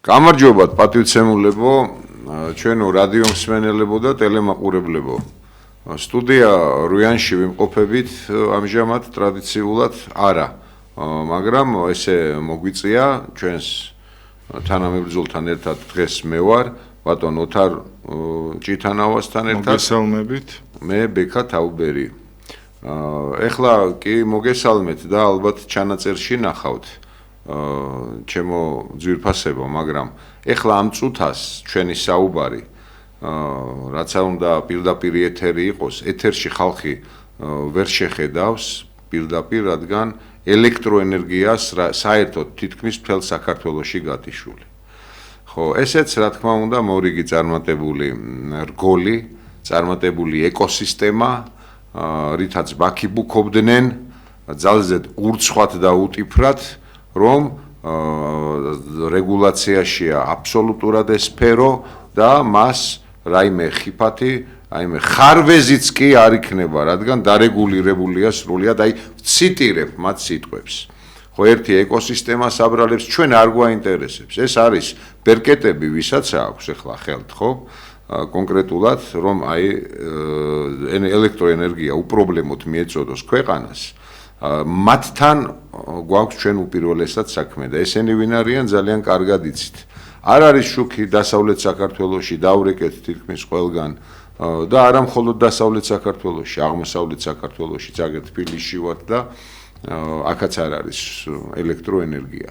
გამარჯობათ პატივცემულებო, ჩვენო რადიო მსმენელებო და ტელემაყურებლებო. სტუდია რუიანში ვიმყოფებით ამჟამად ტრადიციულად არა, მაგრამ ესე მოგვიწია ჩვენს თანამებრძოლთან ერთად დღეს მე ვარ, ბატონ ოთარ ჭითანავასთან ერთად. მოგესალმებით. მე ბექა თაუბერი. ეხლა კი მოგესალმეთ და ალბათ ჩანაწერში ნახავთ. ჩემო ძვირფასებო, მაგრამ ეხლა ამ წუთას ჩვენი საუბარი, რაც უნდა პირდაპირ ეთერი იყოს, ეთერში ხალხი ვერ შეხედავს პირდაპირ, რადგან ელექტროენერგიას საერთოდ თითქმის მთელ საქართველოში გათიშული. ხო, ესეც რა თქმა უნდა მორიგი წარმატებული რგოლი, წარმატებული ეკოსისტემა, რითაც ბაქიბუქობდნენ ძალზედ ურცხვად და უტიფრად, რომ რეგულაციაშია აბსოლუტურად ეს სფერო და მას რაიმე ხიფათი, რაიმე ხარვეზიც კი არ იქნება, რადგან დარეგულირებულია სრულად, აი ვციტირებ მათ სიტყვებს. ხო, ერთი ეკოსისტემას აბრალებს, ჩვენ არ გვაინტერესებს. ეს არის ბერკეტები, ვისაც აქვს ახლა ხელთ, ხო? კონკრეტულად, რომ აი ელექტროენერგია უპრობლემოდ მიეწოდოს ქვეყანას. მათთან გვაქვს ჩვენ უპირველესად საქმე და ესენი ვინ არიან ძალიან კარგად იცით. არ არის შუქი დასავლეთ საქართველოში დავრეკეთ თითქმის ყველგან და არა მხოლოდ დასავლეთ საქართველოში, აღმოსავლეთ საქართველოში, ზაგრეთ თბილისში ვართ და აქაც არ არის ელექტროენერგია.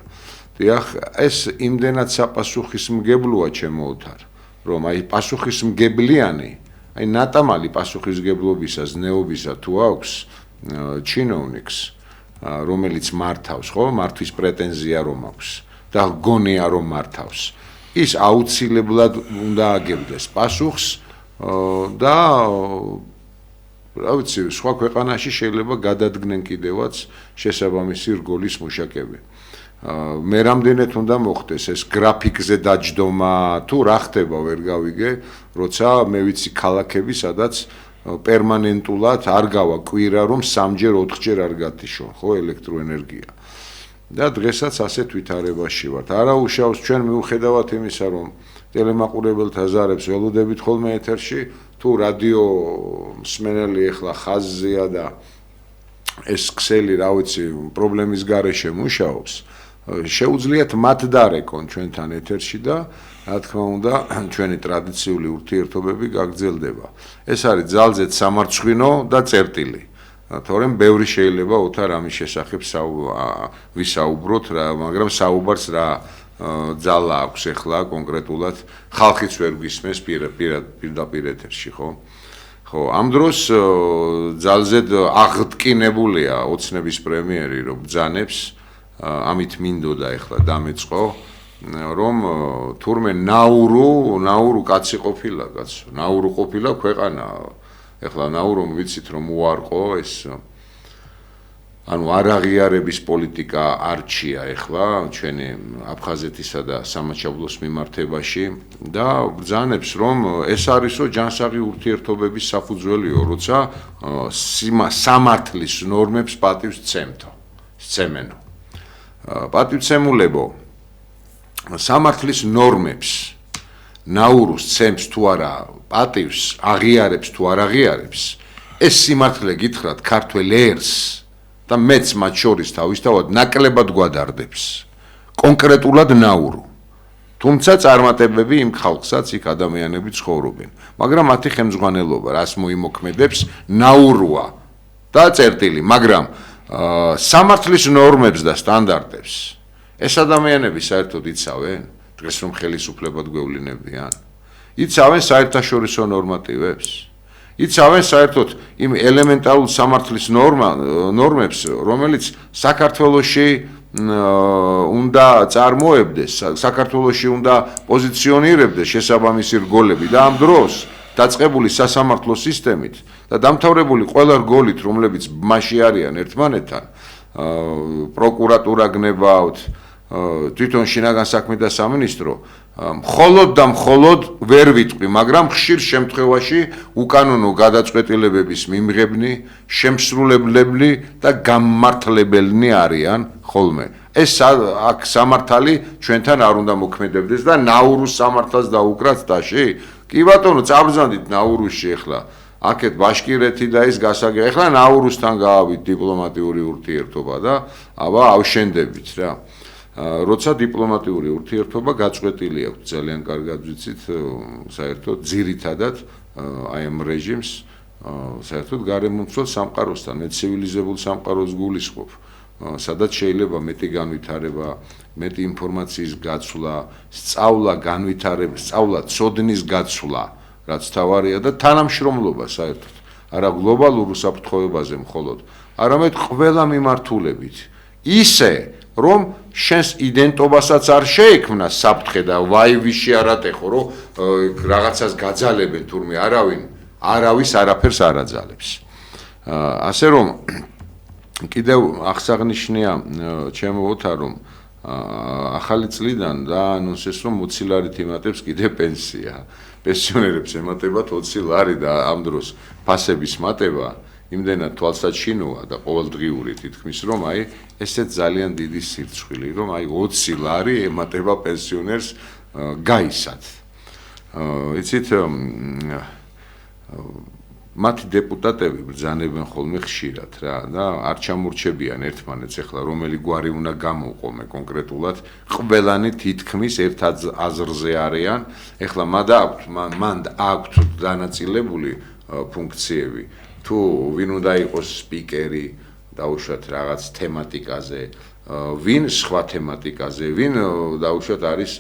დიახ, ეს იმდენად საპასუხისმგებლოა ჩემო ოთარ, რომ აი პასუხისმგებლიანი, აი ნატამალი პასუხისმგებლობისა, ზნეობისა თუ აქვს ჩინოვნიკს, რომელიც მართავს, ხო, მართვის პრეტენზია რომ აქვს და გონია რომ მართავს, ის აუცილებლად უნდა აგებდეს პასუხს და რა ვიცი, სხვა ქვეყანაში შეიძლება გადადგნენ კიდევაც შესაბამისი რგოლის მუშაკები. მე რამდენად უნდა მოხდეს ეს გრაფიკზე დაჯდომა თუ რა ხდება ვერ გავიგე, როცა მე ვიცი ქალაქები, სადაც პერმანენტულად არ გავა კვირა, რომ 3-ჯერ 4-ჯერ არ გათიშონ, ხო, ელექტროენერგია. და დღესაც ასეთ ვითარებაში ვართ. არა უშავს ჩვენ მიუხედავად იმისა, რომ ტელემაყურებელთა ზარებს ველოდებით ხოლმე ეთერში, თუ რადიო მსმენელი ეხლა ხაზზეა და ეს ქსელი, რა ვიცი, პრობლემის გარეშე მუშაობს, შეუძლიათ მათ დარეკონ ჩვენთან ეთერში და რა თქმა უნდა, ჩვენი ტრადიციული ურთიერთობები გაგრძელდება. ეს არის ძალზედ სამარცხვინო და წერტილი. თორემ ბევრი შეიძლება ოთარ ამის შესახებ ვისაუბროთ, მაგრამ საუბარს რა ძალა აქვს ეხლა კონკრეტულად ხალხიც ვერ გვისმენს პირდაპირ ეთერში, ხო? ხო, ამ დროს ძალზედ აღტკინებულია ოცნების პრემიერი, რომ ბრძანებს, ამით მინდოდა ეხლა დამეწყო, რომ თურმე ნაურუ კაცი ყოფილა, კაცო, ნაურუ ყოფილა ქვეყანა. ეხლა ნაურომ ვიცით რომ უარყო ეს ანუ არაღიარების პოლიტიკა არჩია ეხლა ჩვენი აფხაზეთისა და სამაჩაბლოს მიმართებაში და ბრძანებს რომ ეს არისო ჯანსაღი ურთიერთობების საფუძველიო, როცა სამართლის ნორმებს პატივს სცემენო. პატივცემულებო, სამართლის ნორმებს ნაურუს ცემს თუ არა, პატივს აღიარებს თუ არ აღიარებს, ეს სიმართლე გითხრათ ქართველ ერს და მეც მათ შორის თავისთავად ნაკლებად გვადარდებს. კონკრეტულად ნაურუ. თუმცა წარმატებები იმ ხალხსაც იქ ადამიანები ცხოვრობენ, მაგრამ მათი ხელმძღვანელობა რას მოიმოქმედებს ნაურუა და წერტილი, მაგრამ სამართლის ნორმებს და სტანდარტებს ეს ადამიანები საერთოდ იცავენ? დღეს რომ ხელისუფლებად გვევლინებიან, იცავენ საერთაშორისო ნორმატივებს, იცავენ საერთოდ იმ ელემენტარულ სამართლის ნორმებს, რომელიც საქართველოში უნდა წარმოებდეს, საქართველოში უნდა პოზიციონირებდეს შესაბამისი რგოლები და ამ დროს დაწყებული სასამართლო სისტემით და დამთავრებული ყველა რგოლით, რომლებიც მასში არიან ერთმანეთთან, პროკურატურა გნებავთ, თვითონ შინაგან საქმეთა სამინისტრო, მხოლოდ და მხოლოდ ვერ ვიტყვი, მაგრამ ხშირ შემთხვევაში უკანონო გადაწყვეტილებების მიმღებნი, შემსრულებლები და გამმართლებელნი არიან ხოლმე. ეს აქ სამართალი ჩვენთან არ უნდა მოქმედებდეს და ნაურუს სამართალს დაუკრათ დაში? კი ბატონო, წაბრძანდით ნაურუსში ახლა. აქეთ ბაშკირეთი და ის გასაგებია. ახლა ნაურუსთან გაავით დიპლომატიური ურთიერთობა და ავშენდებით რა. როცა დიპლომატიური ურთიერთობა გაწყვეტილი აქვს ძალიან კარგად ვიცით საერთოდ ძირითადად აი ამ რეჟიმს საერთოდ გარემომცველ სამყაროსთან მე ცივილიზებულ სამყაროს გულისხმობ სადაც შეიძლება მეტი განვითარება მეტი ინფორმაციის გაცვლა სწავლა განვითარება სწავლა ცოდნის გაცვლა რაც თავარია და თანამშრომლობა საერთოდ არა გლობალურ უსაფრთხოებაზე მხოლოდ არამედ ყველა მიმართულებით ისე რომ შენს იდენტობასაც არ შეექმნა საფრთხე და ვაივიში არ ატეხო რომ რაღაცას გაძალებენ თურმე არავის არაფერს არ აძალებს ასე რომ კიდევ აღსანიშნია ჩემო ოთარ რომ ახალი წლიდან და ანონსეს რომ 20 ლარით იმატებს კიდე პენსია პენსიონერებს ემატებათ 20 ლარი და ამ დროს ფასების მატება იმდენად თვალსაჩინოა და ყოველდღიური თითქმის რომ აი ესეც ძალიან დიდი სირცხვილი რომ აი 20 ლარი ემატება პენსიონერს გაისად იცით მათი დეპუტატები ბრძანებენ ხოლმე ხშირად რა და არ ჩამორჩებიან ერთმანეთს ახლა რომელი გვარი უნდა გამოვყომე კონკრეტულად ყველანი თითქმის ერთ აზრზე არიან ახლა მან აქვთ დანაწილებული ფუნქციები თუ ვინ უნდა იყოს სპიკერი დაუშვათ რაღაც თემატიკაზე ვინ სხვა თემატიკაზე ვინ დაუშვათ არის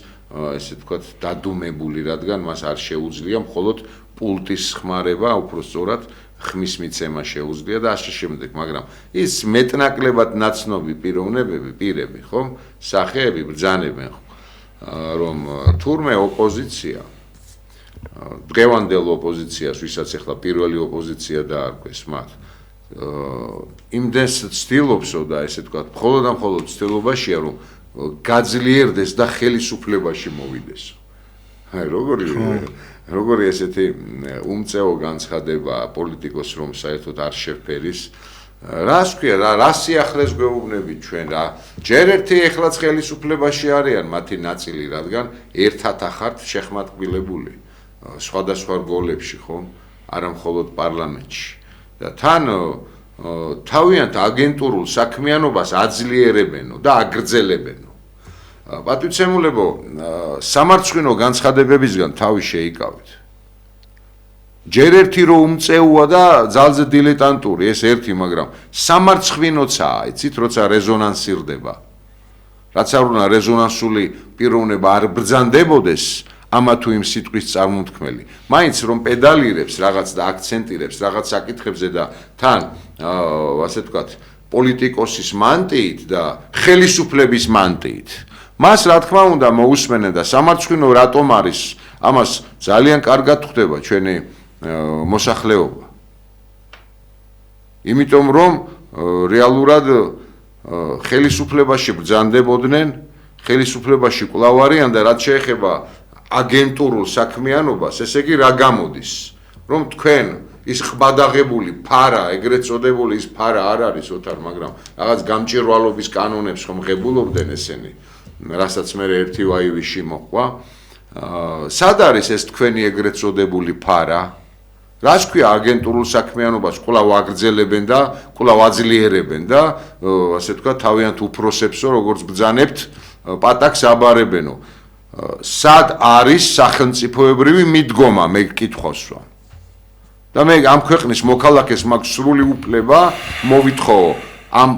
ესე ვთქვათ დადუმებული რადგან მას არ შეუძლია მხოლოდ პულტის ხმარება უფრო სწორად ხმის მიცემა შეუძლია და ასე შემდეგ მაგრამ ის მეტნაკლებად ნაცნობი პირები ხომ სახეები ბრძანებენ რომ თურმე ოპოზიცია დღევანდელ ოპოზიციას ვისაც ახლა პირველი ოპოზიცია დაარქვეს მათ იმდენს ცდილობსო და ესე ვთქვათ მხოლოდ და მხოლოდ ცდილობაშია რომ გაძლიერდეს და ხელისუფლებაში მოვიდეს აი როგორი ესეთი უმწეო განცხადება პოლიტიკოს რომ საერთოდ არ შეფერის რას ქვია რა სიახლეს გვეუბნებით ჩვენ რა ჯერ ერთი ეხლაც ხელისუფლებაში არიან მათი ნაწილი რადგან ერთად ახართ შეხმატკბილებული სხვადასხვა რგოლებში ხომ არა მხოლოდ პარლამენტში და თან თავიანთ აგენტურულ საქმიანობას აძლიერებენო და აგრძელებენო პატივცემულებო სამარცხვინო განცხადებებისგან თავი შეიკავეთ ჯერ ერთი რომ უმწეოა და ძალზე დილეტანტური ეს ერთი მაგრამ სამარცხვინოცაა იცით როცა რეზონანსირდება რაც არ უნდა რეზონანსული პიროვნება არ ბრძანდებოდეს ამა თუ იმ სიტყვის წარმოთქმელი მაინც რომ პედალირებს რაღაც და აქცენტირებს რაღაც საკითხებზე და თან ასე ვთქვათ პოლიტიკოსის მანტიით და ხელისუფლების მანტიით მას რა თქმა უნდა მოусმენენ და სამარცხვინო რატომ არის ამას ძალიან კარგად ხვდება ჩვენი მოსახლეობა იმიტომ რომ რეალურად ხელისუფლებაში ბრძანდებოდნენ ხელისუფლებაში კვლავ არიან და რაც შეეხება აგენტურულ საქმიანობას ესე იგი რა გამოდის რომ თქვენ ის ხბადაღებული ფარა ეგრეთ წოდებული ის ფარა არ არის ოთარ მაგრამ რაღაც გამჭირვალობის კანონებს ხომ ღებულობდნენ ესენი რასაც მე ერთი ვაივიში მოყვა სად არის ეს თქვენი ეგრეთ წოდებული ფარა რას ქვია აგენტურულ საქმიანობას კვლავ აგრძელებენ და კვლავ აძლიერებენ და ასე თქვა თავიანთ უფროსებსო როგორც ბრძანებთ პატაკს აბარებენო სად არის სახელმწიფოებრივი მიდგომა მე გკითხვას ვამ და მე ამ ქვეყნის მოქალაქეს მაქვს სრული უფლება მოვითხოვო ამ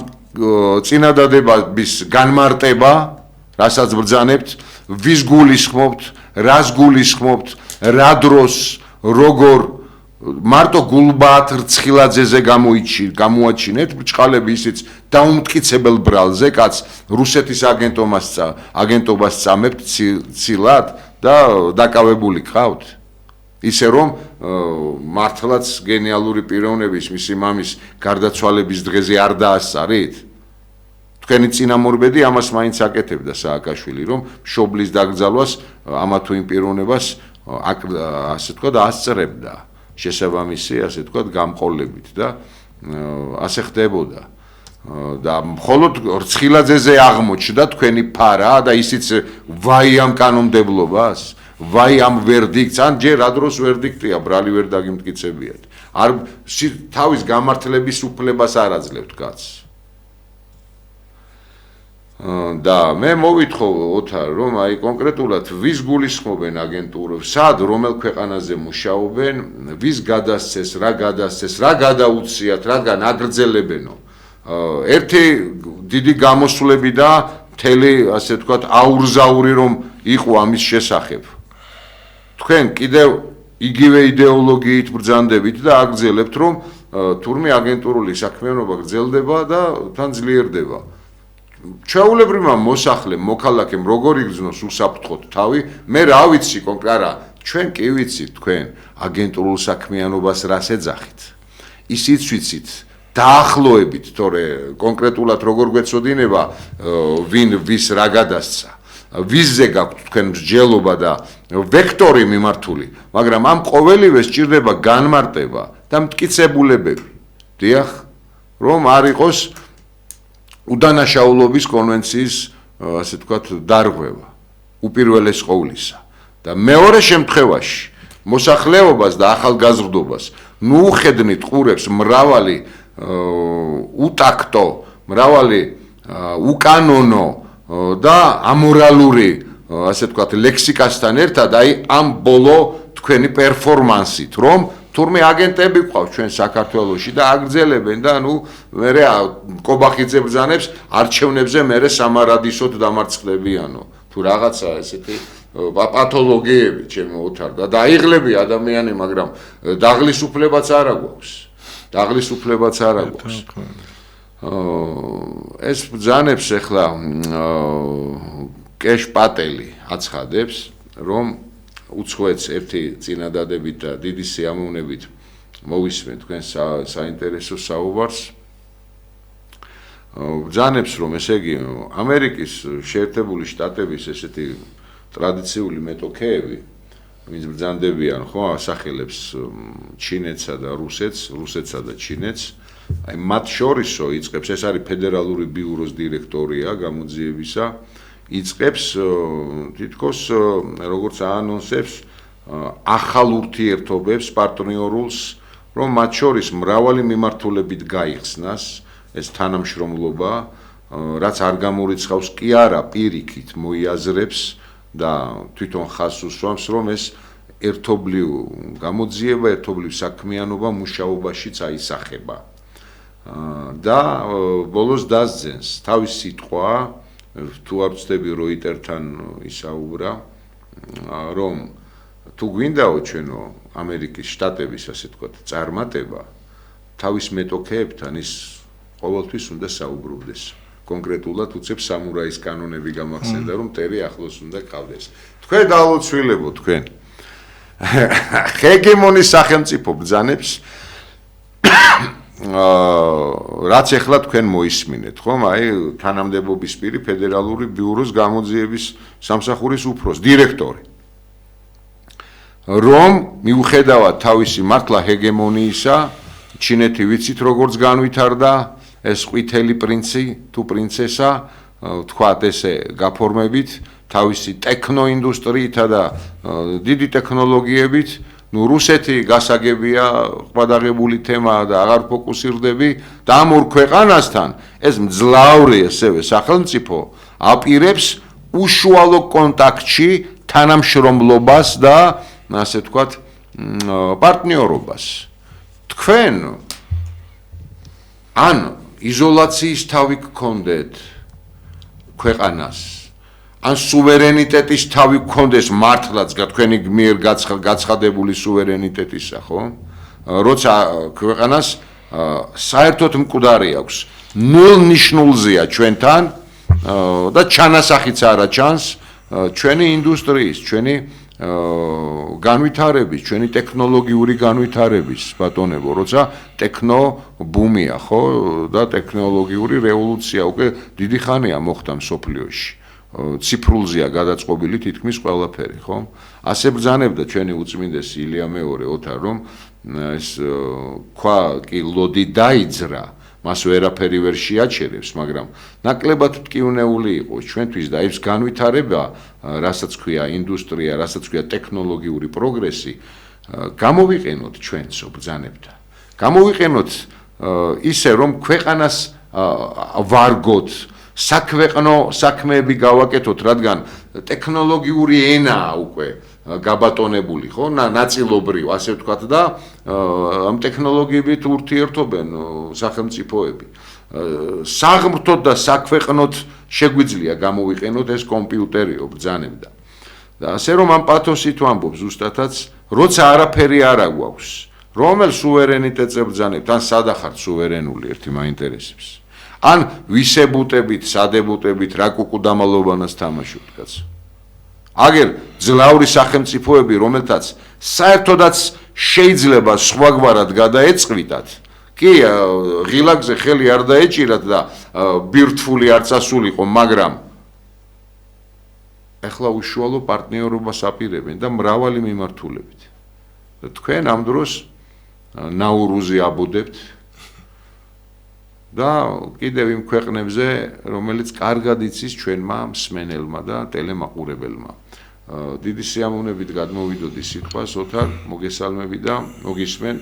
წინადადების განმარტება რასაც ბრძანებთ ვის გულისხმობთ რას გულისხმობთ რა დროს როგორ მარტო გულბაათ რცხილაძეზე გამოაჩინეთ ბრჭყალები ისიც დაუმტკიცებელ ბრალზე კაც რუსეთის აგენტობას წამებთ ცილად და დაკავებული ყავთ ისე რომ მართლაც გენიალური პიროვნების მისი მამის გარდაცვალების დღეზე არ დაასწარით თქვენი წინამორბედი ამას მაინც აკეთებდა სააკაშვილი რომ მშობლის დაკრძალვას ამა თუ იმ პიროვნებას ასე თქვა და ასწრებდა შესაბამისი ასე თქვა გამყოლებით და ასე ხდებოდა და მხოლოდ რცხილაძეზე აღმოჩნდა თქვენი ფარა და ისიც ვაი ამ კანონმდებლობას, ვაი ამ ვერდიქტს, ან ჯერ რა დროს ვერდიქტია, ბრალი ვერ დაგიმტკიცებიათ. არ თავის გამართლების უფლებას არ აძლევთ კაცს. და მე მოვითხოვ ოთარ, რომ აი კონკრეტულად ვის გულისხმობენ აგენტურებს, სად რომელ ქვეყანაზე მუშაობენ, ვის გადასცეს, რა გადაუციათ, რაგან აგრძელებენო. ერთი დიდი გამოსვლები და მთელი, ასე ვთქვათ, აურზაური რომ იყო ამის შესახებ. თქვენ კიდევ იგივე იდეოლოგიით ბრძანდებით და აგრძელებთ, რომ თურმე აგენტურული საქმიანობა გრძელდება და თან ძლიერდება. ჩვეულებრივმა მოსახლემ, მოქალაქემ როგორ იგრძნოს უსაფრთხოდ თავი, მე რა ვიცი კონკრეტულად, არა, ჩვენ კი ვიცით თქვენ აგენტურულ საქმიანობას რას ეძახით. ისიც ვიცით დაახლოებით, თორე კონკრეტულად როგორ გვეცოდინება, ვინ ვის რა გადასცა, ვისზე გაქვთ თქვენ მსჯელობა და ვექტორი მიმართული, მაგრამ ამ ყოველივე სჭირდება განმარტება და მტკიცებულებები. დიახ, რომ არ იყოს უდანაშაულობის კონვენციის, ასე ვთქვათ, დარღვევა, უპირველეს ყოვლისა. და მეორე შემთხვევაში, მოსახლეობას და ახალგაზრდობას მიუხედნით ყურებს მრავალი უტაქტო, მრავალი უკანონო და ამორალური, ასე ვთქვათ, ლექსიკასთან ერთად, აი ამ ბოლო თქვენი პერფორმანსით, რომ თურმე აგენტები ყავს ჩვენ საქართველოში და აგრძელებენ და მერე კობახიძე ბრძანებს არჩევნებზე მერე სამარადისოდ დამარცხდებიანო. თუ რაღაცა ესეთი პათოლოგიები ჩემო ოთარ და დაიღლები ადამიანი, მაგრამ დაღლისუფლებაც არ აქვს. დაღლისუფლებაც არ აქვს. ეს ბრძანებს ახლა კეშ პატელი აცხადებს, რომ უცხოეთს ერთი წინადადებით და დიდი სიამოვნებით მოვისმენ თქვენ საინტერესო საუბარს. ბრძანებს, რომ ესე იგი ამერიკის შეერთებული შტატების ესეთი ტრადიციული მეტოქეები, ვინც ბრძანდებიან, ხო, ასახელებს ჩინეთსა და რუსეთსა და ჩინეთს, აი მათ შორისო იწყებს, ეს არის ფედერალური ბიუროს დირექტორია გამოძიებისა, იწყებს თითქოს როგორც აანონსებს ახალ ურთიერთობებს პარტნიორულს, რომ მათ შორის მრავალი მიმართულებით გაიხსნას ეს თანამშრომლობა, რაც არ გამორიცხავს კი არა პირიქით მოიაზრებს და თვითონ ხაზს უსვამს, რომ ეს ერთობლივ გამოძიება, ერთობლივ საქმიანობა მუშაობაშიც აისახება. და ბოლოს დასძენს თავის სიტყვა, თუ არ ვცდები როიტერთან ისაუბრა, რომ თუ გვინდაო ჩვენო ამერიკის შტატების, ასე ვთქვათ, წარმატება, თავის მეტოქეებთან ის ყოველთვის უნდა საუბრობდეს. კონკრეტულად უცებ სამურაის კანონები გამახსენდა, რომ მტერი ახლოს უნდა ყავდეს. თქვენ დაალოცვილებო თქვენ. ჰეგემონის სახელმწიფო ბრძანებს რაც ახლა თქვენ მოისმინეთ, ხომ? აი თანამდებობის პირი ფედერალური ბიუროს გამოძიების სამსახურის უფროს, დირექტორი. რომ მიუხედავად თავისი მართლა ჰეგემონიისა, ჩინეთი ვიცით როგორც განვითარდა, ეს ყვითელი პრინცი თუ პრინცესა, თქვათ ესე გაფორმებით, თავისი ტექნოინდუსტრიითა და დიდი ტექნოლოგიებით, რუსეთი გასაგებია ყბადაღებული თემაა და აღარ ფოკუსირდები და ამ ორ ქვეყანასთან ეს მძლავრი ესევე სახელმწიფო აპირებს უშუალო კონტაქტში თანამშრომლობას და ასე ვთქვათ პარტნიორობას. თქვენ ან იზოლაციის თავი გქონდეთ ქვეყანას, ან სუვერენიტეტის თავი გქონდეს მართლაც თქვენი მიერ გაცხადებული სუვერენიტეტისა, ხო? როცა ქვეყანას საერთოდ მკვდარი აქვს, ნულ ნიშნულზეა ჩვენთან და ჩანასახიც არა ჩანს ჩვენი ინდუსტრიის, ჩვენი განვითარების, ჩვენი ტექნოლოგიური განვითარების, ბატონებო, როცა ტექნო ბუმია, ხო? და ტექნოლოგიური რევოლუცია უკვე დიდი ხანია მოხდა მსოფლიოში. ციფრულზეა გადაწყობილი თითქმის ყველაფერი, ხო? ასე ბრძანებდა ჩვენი უწმინდესი ილია მეორე ოთარ, რომ ეს ქვა კი ლოდი დაიძრა, მას ვერაფერი ვერ შეაჩერებს, მაგრამ ნაკლებად ტკივნეული იყო ჩვენთვის და ეს განვითარება, რასაც ქვია ინდუსტრია, რასაც ქვია ტექნოლოგიური პროგრესი, გამოვიყენოთ ჩვენს ბრძანებთან. გამოვიყენოთ ისე რომ ქვეყანას ვარგოთ, საქვეყნო საქმეები გავაკეთოთ, რადგან ტექნოლოგიური ენაა უკვე გაბატონებული, ხო, ნაწილობრივ, ასე ვთქვათ და ამ ტექნოლოგიებით ურთიერთობენ სახელმწიფოები. საღმრთოდ და საქვეყნოდ შეგვიძლია გამოვიყენოთ ეს კომპიუტერიო ბრძანებდა. და ასე რომ ამ პათოსით ვამბობ ზუსტადაც, როცა არაფერი არ აგვაქვს, რომელ სუვერენიტეტს ებრძანებთ, ან სადახართ სუვერენული ერთი მაინტერესებს. ან ვისებუტებით, სადებუტებით, რა კუკუდამალობანას თამაშობთ, კაცო. აგერ ძლავრი სახელმწიფოები, რომელთაც საერთოდაც შეიძლება სხვაგვარად გადაეწყვიტათ, კი, ღილაკზე ხელი არ დაეჭირათ და ბირთვული არ წასულიყო, მაგრამ ეხლა უშუალო პარტნიორობას აპირებენ და მრავალი მიმართულებით. და თქვენ ამ დროს ნაურუზი აბუდებთ და კიდევ იმ ქვეყნებზე, რომელიც კარგად იცის ჩვენმა მსმენელმა და ტელემაყურებელმა. დიდი სიამოვნებით გადმოვიდოდი სიტყვას, ოთარ, მოგესალმები და მოგისმენ.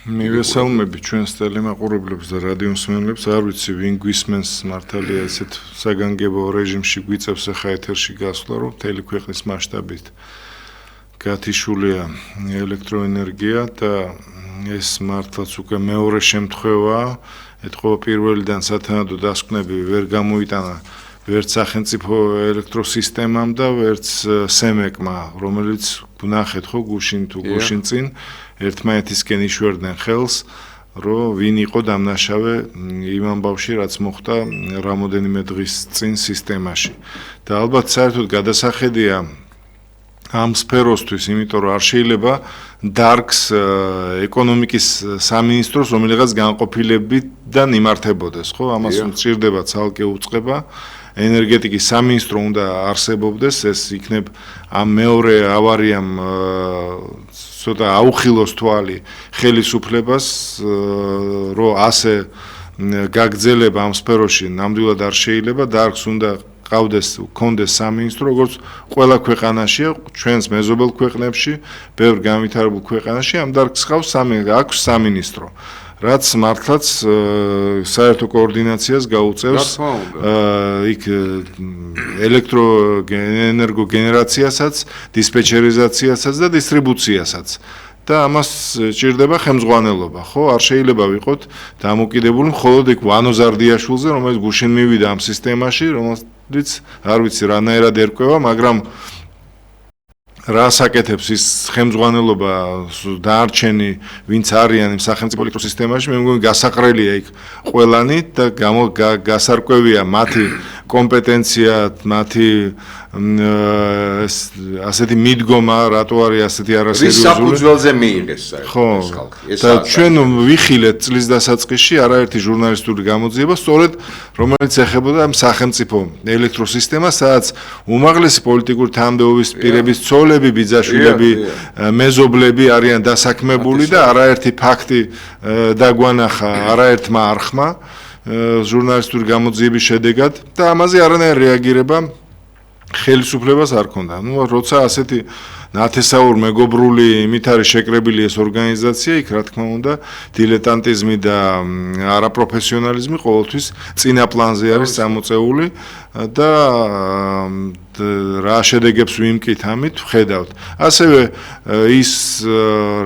მივესალმები ჩვენს ტელემაყურებლებს და რადიო მსმენელებს. არ ვიცი, ვინ გვისმენს მართალია ესეთ საგანგებო რეჟიმში გვიწევს ახლა ეთერში გასვლა, რომ მთელი ქვეყნის მასშტაბით გათიშულია ელექტროენერგია და ეს მართლაც უკვე მეორე შემთხვევაა. ეთყობა პირველიდან სათანადო დასკვნები ვერ გამოიტანა ვერც სახელმწიფო ელექტროსისტემამ და ვერც სემეკმა, რომელიც გნახეთ ხო გუშინ თუ გუშინ წინ ერთმანეთისკენ იშვერდნენ ხელს, რომ ვინ იყო დამნაშავე იმ ამბავში, რაც მოხდა რამოდენიმე დღის წინ სისტემაში. და ალბათ საერთოდ გადასახედია ამ სფეროსთვის, იმიტომ რომ არ შეიძლება დარგს ეკონომიკის სამინისტროს რომელიღაც განყოფილებიდან იმართებოდეს, ხო? ამას მჭირდება ცალკე უწყება. ენერგეტიკის სამინისტრო უნდა არსებობდეს, ეს იქნებ ამ მეორე ავარიამ ცოტა აუხილოს თვალი ხელისუფლებას, რომ ასე გაგრძელება ამ სფეროში ნამდვილად არ შეიძლება, დარგს უნდა კონდეს სამინისტრო, როგორც ყველა ქვეყანაშია, ჩვენს მეზობელ ქვეყნებში, ბევრ განვითარებულ ქვეყანაში ამ დარგს აქვს სამინისტრო. რაც მართლაც საერთო კოორდინაციას გაუწევს იქ ელექტროენერგოგენერაციასაც, დისპეჩერიზაციასაც და დისტრიბუციასაც. და ამას ჭირდება ხელმძღვანელობა, ხო? არ შეიძლება ვიყოთ დამოკიდებული მხოლოდ იქ ვანო ზარდიაშვილზე, რომელიც გუშინ მივიდა ამ სისტემაში, რომელიც არ ვიცი რანაირად ერკვევა, მაგრამ რას აკეთებს ის ხელმძღვანელობა დარჩენი, ვინც არიან იმ სახელმწიფო ელექტროსისტემაში, მე მგონი გასაყრელია იქ ყველანი და გასარკვევია მათი კომპეტენცია, მათი ასეთი მიდგომა, რატო არის ასეთი არასერიოზული. ვის საფუძველზე მიიღეს საერთოდ ეს ხალხი? და ჩვენ ვიხილეთ წლის დასაწყისში არაერთი ჟურნალისტური გამოძიება, სწორედ რომელიც ეხებოდა ამ სახელმწიფო ელექტროსისტემას, სადაც უმაღლესი პოლიტიკური თანამდებობის პირების ცოლები, ბიძაშვილები, მეზობლები არიან დასაქმებული და არაერთი ფაქტი დაგვანახა არაერთმა არხმა ჟურნალისტური გამოძიების შედეგად და ამაზე არანაირი რეაგირება ხელისუფლებას არ ქონდა. როცა ასეთი ნათესაურ მეგობრული იმით არის შეკრებილი ეს ორგანიზაცია, იქ რა თქმა უნდა, დილეტანტიზმი და არაპროფესიონალიზმი ყოველთვის წინა პლანზე არის წამოწეული და რა შედეგებს ვიმკით ამით ვხედავთ. ასევე ის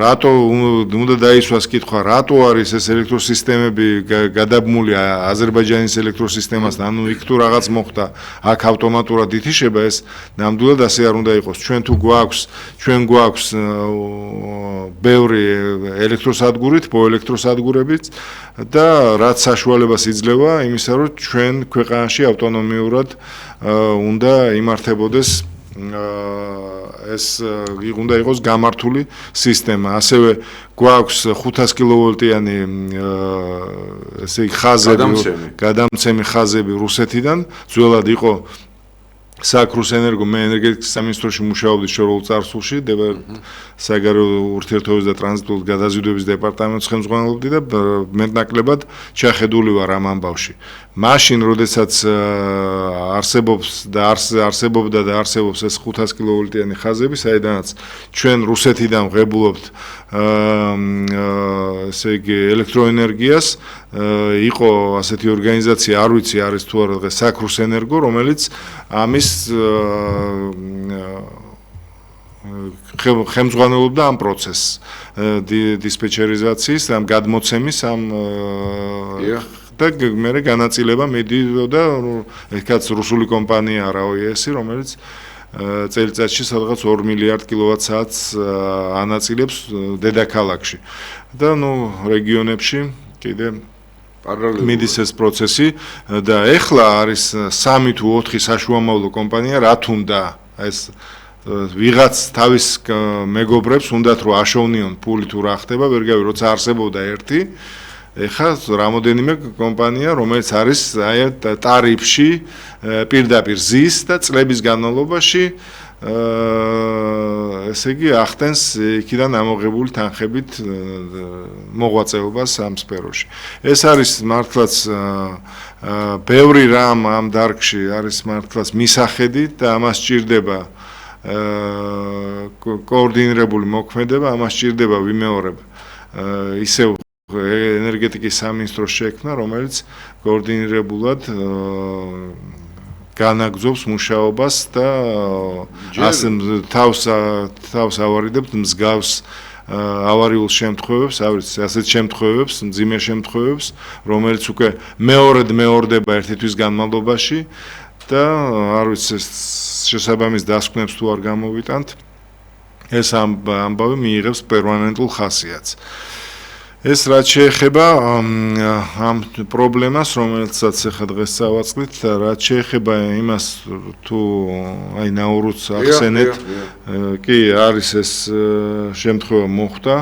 რატო უნდა დაისვას კითხვა, რატო არის ეს ელექტროსისტემები გადაბმული აზერბაიჯანის ელექტროსისტემასთან, ანუ იქ თუ რაღაც მოხდა, აქ ავტომატურად ითიშება, ეს ნამდვილად ასე არ უნდა იყოს. ჩვენ გვაქვს ბევრი ელექტროსადგური, თბო ელექტროსადგურებიც და რაც საშუალებას იძლევა იმისა, რომ ჩვენ ქვეყანაში ავტონომიურად უნდა იმართებოდეს ეს უნდა იყოს გამართული სისტემა. ასევე გვაქვს 500 კილოვოლტიანი ესე იგი გადამცემი ხაზები რუსეთიდან, ძველად იყო Sakrus Energo მე ენერგეტიკის სამინისტროში მუშაობდი შორეულ წარსულში, საგარეო ურთიერთობების და ტრანზიტული გადაზიდვების დეპარტამენტს ხელმძღვანელობდი და მეტნაკლებად ჩახედული ვარ ამ ამბავში. მაშინ, როდესაც არსებობდა და არსებობს ეს 500 კილოვოლტიანი ხაზები, საიდანაც ჩვენ რუსეთიდან ვღებულობთ ესე იგი ელექტროენერგიას, იყო ასეთი ორგანიზაცია, არ ვიცი არის თუ არა დღეს Sakrus Energo, რომელიც ამის ხელმძღვანელობდა ამ პროცესს დისპეჩერიზაციის, ამ გადმოცემის, ამ და მე განაწილება მიდიოდა ეხაც რუსული კომპანია RAOS-ი, რომელიც წელიწადში სადღაც 2 მილიარდ კილოვატ-საათს ანაწილებს დედაქალაქში. და რეგიონებში კიდე მიდის ეს პროცესი და ეხლა არის 3 თუ 4 საშუამავლო კომპანია, რაც უნდა ეს ვიღაც თავის მეგობრებს უნდათ რომ აშოვნიონ ფული თუ რა ხდება, ვერ გავი როცა არსებობდა ერთი, ეხლა რამოდენიმე კომპანია, რომელიც არის აი ტარიფში პირდაპირ ზის და წლების განმავლობაში ესე იგი ახდენს იქიდან ამოღებული თანხებით მოღვაწეობას ამ სფეროში. ეს არის მართლაც ბევრი რამ ამ დარგში არის მართლაც მისახედი და ამას სჭირდება კოორდინირებული მოქმედება, ამას სჭირდება ვიმეორებ ისევ ენერგეტიკის სამინისტროს შექმნა, რომელიც კოორდინირებულად განაგრძობს მუშაობას და თავს ავარიდებთ მსგავს ავარიულ შემთხვევებს, ასეთ შემთხვევებს, მძიმე შემთხვევებს, რომელიც უკვე მეორდება ერთი თვის განმავლობაში და არ ვიცი შესაბამის დასკვნებს თუ არ გამოვიტანთ, ეს ამბავი მიიღებს პერმანენტულ ხასიათს. ეს რაც შეეხება ამ პრობლემას, რომელსაც ახლა დღეს წავაწყდით, რაც შეეხება იმას თუ აი ნაურუც ახსენეთ, კი არის ეს შემთხვევა მოხდა,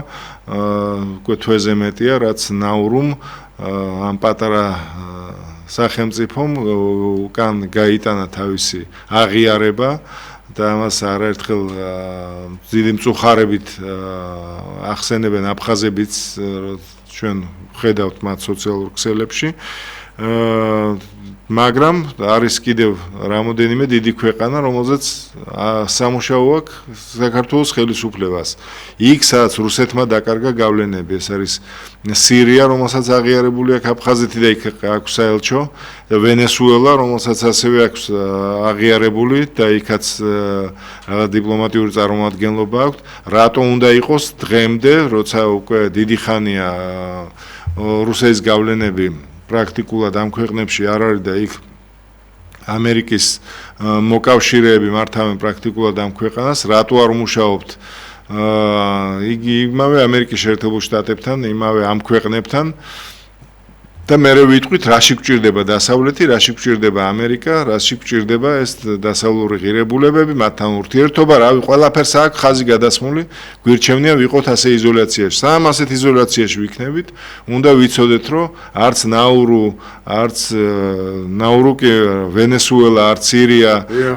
უკვე თვეზე მეტია, რაც ნაურუმ ამ პატარა სახელმწიფომ უკან გაიტანა თავისი აღიარება და ამას არაერთხელ დიდი მწუხარებით ახსენებენ აფხაზებიც, ჩვენ ხედავთ მათ სოციალურ ქსელებში, მაგრამ არის კიდევ რამოდენიმე დიდი ქვეყანა, რომელზეც სამუშაო აქვს საქართველოს ხელისუფლებას. იქ სადაც რუსეთმა დაკარგა გავლენები, ეს არის სირია, რომელსაც აღიარებული აქვს აფხაზეთი და იქ აქვს საელჩო, და ვენესუელა, რომელსაც ასევე აქვს აღიარებული და იქაც დიპლომატიური წარმომადგენლობა აქვს. რატო უნდა იყოს დღემდე, როცა უკვე დიდი ხანია რუსეთის გავლენები პრაქტიკულად ამ ქვეყნებში არ არის და იქ ამერიკის მოკავშირეები მართავენ პრაქტიკულად ამ ქვეყანას, რატო არ მუშაობთ იმავე ამერიკის შეერთებულ შტატებთან, იმავე ამ ქვეყნებთან და მე ვიტყვით, რაში გვჭირდება დასავლეთი, რაში გვჭირდება ამერიკა, რაში გვჭირდება ეს დასავლური ღირებულებები, მათთან ურთიერთობა, რავი, ყველაფერს აქვს ხაზი გადასმული, გვირჩევნია ვიყოთ ასე იზოლაციაში. სამ ასეთ იზოლაციაში ვიქნებით, უნდა ვიცოდეთ, რომ არც ნაურუ კი ვენესუელა, არც სირია,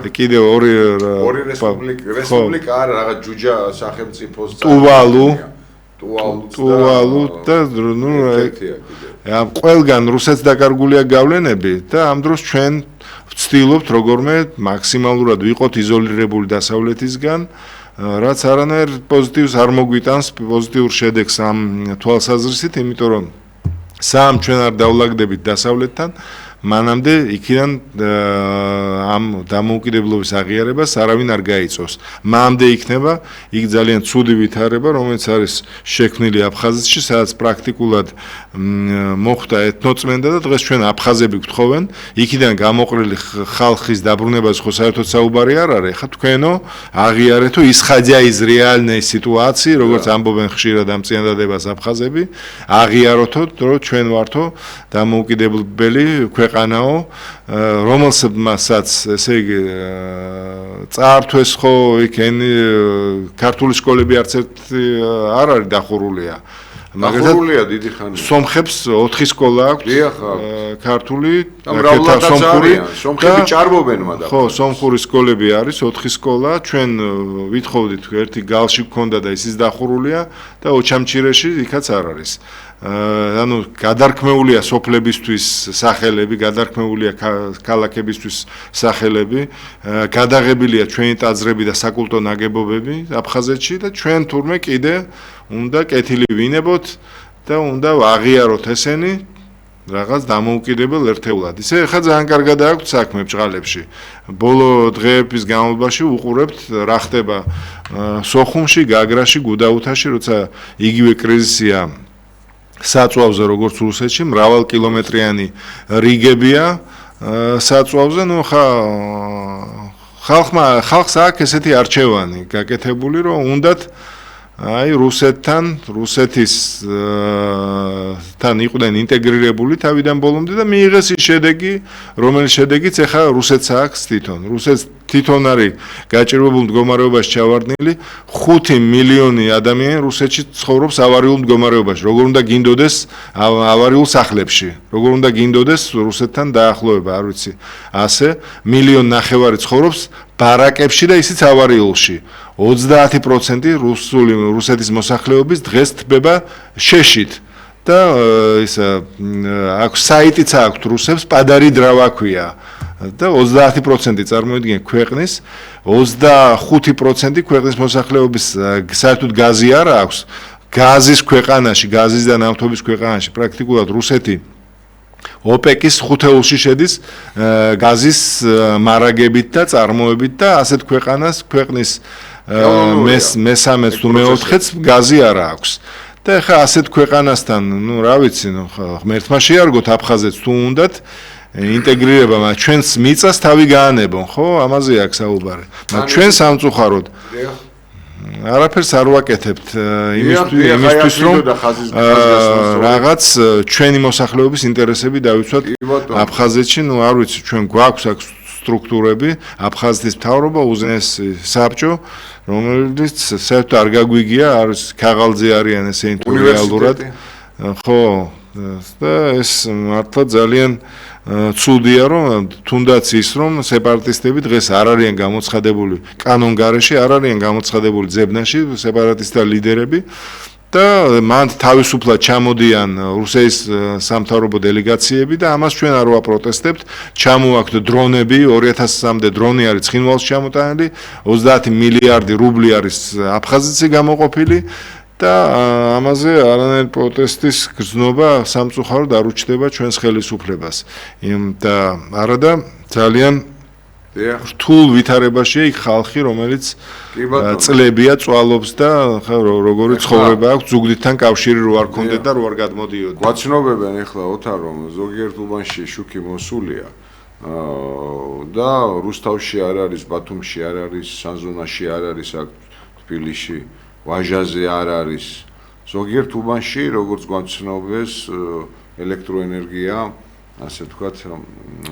კიდევ ორი რესპუბლიკა არა, რაღაც ჯუჯა სახელმწიფოს ტუვალუ და ამ ყველგან რუსეთს დაკარგულია გავლენები და ამ დროს ჩვენ ვცდილობთ როგორმე მაქსიმალურად ვიყოთ იზოლირებული დასავლეთისგან, რაც არანაირ პოზიტივს არ მოგვიტანს, პოზიტიურ შედეგს ამ თვალსაზრისით, იმიტომ რომ სამ ჩვენ არ დავლაგდებით დასავლეთთან, მანამდე იქიდან ამ დამოუკიდებლობის აღიარებას არავინ არ გაიწოს. მანამდე იქნება იქ ძალიან ცუდი ვითარება, რომელიც არის შექმნილი აფხაზეთში, სადაც პრაქტიკულად მოხდა ეთნოწმენდა და დღეს ჩვენ აფხაზები გვთხოვენ, იქიდან გამოყრილი ხალხის დაბრუნებას ხო საერთოდ საუბარი არ არის. ხა თქვენო აღიარეთო исходя из реальной ситуации, როგორც ამბობენ ხშირად ამ წინადადებას აფხაზები, აღიაროთო, რომ ჩვენ ვართო დამოუკიდებელი ქვეყანაო, რომელსაც ესე იგი წაართვეს ხო იქ ქართული სკოლები არც ერთი არ არის დახურულია. მაგალითად დიდი ხანი სომხებს 4 სკოლა აქვს ქართული სომხური სომხები ჭარბობენ მაგრამ ხო სომხური სკოლები არის 4 სკოლა ჩვენ ვითხოვდით ერთი გალში გქონდა და ისიც დახურულია და ოჩამჩირეში იქაც არ არის ანუ გადარქმეულია სოფლებისთვის სახელები გადარქმეულია ქალაქებისთვის სახელები გადაღებილია ჩვენი ტაძრები და საკულტო ნაგებობები აფხაზეთში და ჩვენ თურმე კიდე უნდა კეთილი ვინებოთ და უნდა აღიაროთ ესენი რაღაც დამოუკიდებელ ერთეულად. ისე ხა ძალიან კარგად აქვს საქმე ბჭყალებში. ბოლო დღეების განმავლობაში უყურებთ რა ხდება სოხუმში, გაგრაში, გუდაუთაში, როცა იგივე კრიზისია საწვავზე როგორც რუსეთში, მრავალ კილომეტრიანი რიგებია საწვავზე, ნუ ხა ხალხს აქვს ესეთი არჩევანი გაკეთებული, რომ უნდათ აი რუსეთის თან იყვნენ ინტეგრირებული თავიდან ბოლომდე და მიიღეს ის შედეგი, რომელიც შედეგიც ახლა რუსეთს აქვს თვითონ. რუსეთს თვითონ არის გაჭირვებულ მდგომარეობაში ჩავარდნილი 5 მილიონი ადამიანი რუსეთში ცხოვრობს ავარიულ მდგომარეობაში. როგორ უნდა გინდოდეს ავარიულ სახლებში, როგორ უნდა გინდოდეს რუსეთთან დაახლოება, არ ვიცი. ასე 1,5 მილიონი ცხოვრობს ბარაკებში და ისიც ავარიულში. 30% რუსეთის მოსახლეობის დღეს თბება შეშით და ისა აქვს საიტიც აქვს რუსებს პადარი დრავა ქვია და 30% წარმოიდგინეთ ქვეყნის 25% ქვეყნის მოსახლეობის საერთოდ გაზი არ აქვს გაზის ქვეყანაში გაზის და ნავთობის ქვეყანაში პრაქტიკულად რუსეთი ოპეკის ხუთეულში შედის გაზის მარაგებით და წარმოებით და ასეთ ქვეყნის მესამეც თუ მეოთხეც გაზი არ აქვს და ხა ასეთ ქვეყანასთან ნუ რა ვიცი ნუ ღმერთმა შეარგოთ აფხაზეთს თუ უნდათ ინტეგრირება მაგრამ ჩვენს მიწას თავი გაანებონ ხო ამაზე აქვს საუბარი მაგრამ ჩვენ სამწუხაროდ არაფერს არ ვაკეთებთ იმისთვის რომ რაღაც ჩვენი მოსახლეობის ინტერესები დავიცვათ აფხაზეთში ნუ არ ვიცი ჩვენ გვაქვს აქ სტრუქტურები აფხაზეთის მთავრობა უზენაესი საბჭო რომელიც საერთოდ არ გაგვიგია არის ქაღალდზე არიან ესენი თუ რეალურად ხო და ეს მართლა ძალიან ცუდია რომ თუნდაც ის რომ სეპარატისტები დღეს არ არიან გამოცხადებული კანონგარეში არ არიან გამოცხადებული ძებნაში სეპარატისტთა ლიდერები და მან თავისუფლად ჩამოდიან რუსეთის სამთავრობო დელეგაციები და ამას ჩვენ არ ვაპროტესტებთ ჩამოაქვთ დრონები 2000-მდე დრონი არის ცხინვალს ჩამოტანილი 30 მილიარდი რუბლი არის აფხაზეთში გამოყოფილი და ამაზე არანაირი პროტესტის გრძნობა სამწუხაროდ არ უჩნდება ჩვენს ხელისუფლებას და არადა ძალიან რთულ ვითარებაშია იქ ხალხი რომელიც წლებია წვალობს და როგორი ცხოვრება აქვს ზუგდიდთან კავშირი რო არ ქონდეთ და რო არ გადმოდიოდეთ გვაცნობებენ ახლა ოთარ რომ ზოგიერთ უბანში შუქი მოსულია და რუსთავში არ არის ბათუმში არ არის სანზონაში არ არის აქ თბილისში ვაჟაზე არ არის ზოგიერთ უბანში როგორც გვაცნობეს ელექტროენერგია ასე ვთქვათ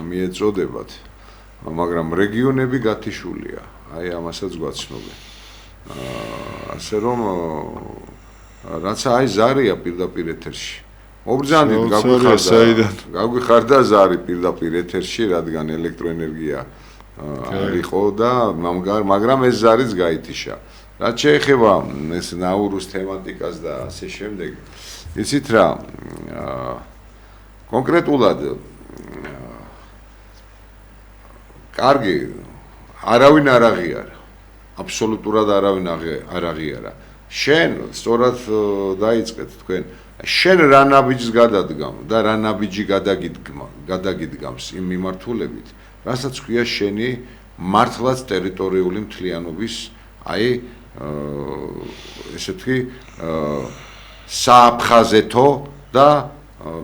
მიეწოდებათ მაგრამ რეგიონები გათიშულია აი ამასაც გვაცნობენ ასე რომ რაც აი ზარია პირდაპირ ეთერში მობრძანდით გაგვიხარდა ზარი პირდაპირ ეთერში რადგან ელექტროენერგია იყო და მაგრამ ეს ზარიც გაითიშა რაც შეეხება ეს ნაურუს თემატიკას და ასე შემდეგ იცით რა კონკრეტულად კარგი არავინ არ აღიარა აბსოლუტურად არავინ არ აღიარა შენ სწორად დაიწყეთ თქვენ შენ რა ნაბიჯს გადადგამ და რა ნაბიჯი გადაგიდგამს იმ მიმართულებით რასაც ქვია შენი მართლაც ტერიტორიული მთლიანობის აი ესე თქვი სააფხაზეთო და